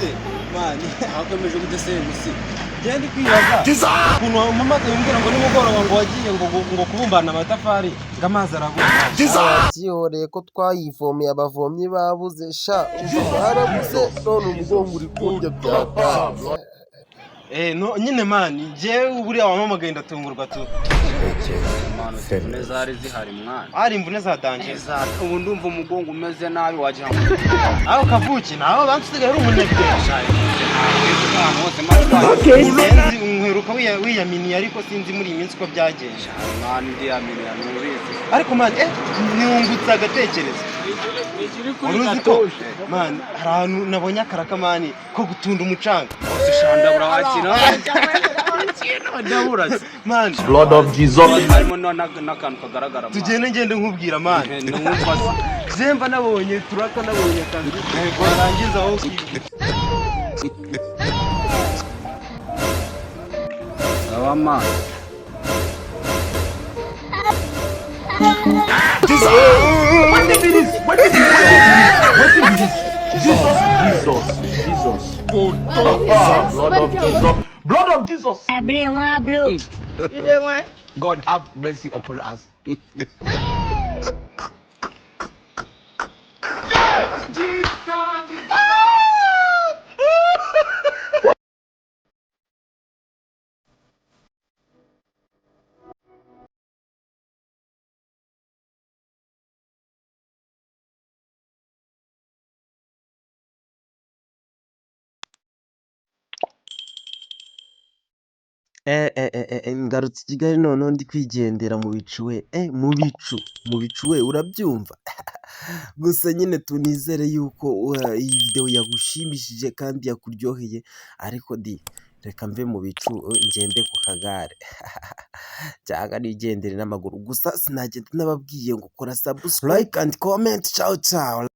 se mani akomeje kudesemusi genda kwibaza ukuntu umamagaye umbwira ngo nimugoroba ngo wagiye ngo kubumbana amatafari ngamazi aragura byihoreye ko twayivomeye abavomyi babuze sha barabuze none umugongo uri kundya byataze no nyine mani jewe buriya wamamagaye ndatungurwa tu imvune zari zihari mwana ari imvune za danje ubu ndumva umugongo umeze nabi wagira ngo aho kavuki naho bansigaye ari umunebwe hose nkweruka wiyaminiye ariko sinzi muri iyi minsi ko byagenze mwana ndiyaminiye nubizi ariko mani niyungutse agatekerezo uruzi ko mani hari ahantu nabonye akaraka mani ko gutunda umucanga ushandabura wakina ndaburaze mani Blood of Jesus. harimo n'akantu kagaragara ngende nkubwira mani zemba nabonye turaka nabonye akazi rangiza aho abama Blood of Jesus. God have mercy upon us. ngarutse i Kigali noneho ndi kwigendera mu bicu we mu bicu we urabyumva gusa nyine tunizere yuko iyi video yagushimishije kandi yakuryoheye ariko reka mve mu bicu ngende ku kagare cyangwa nigendere n'amaguru gusa sinagenda nababwiye ngo kora subscribe and comment ciao ciao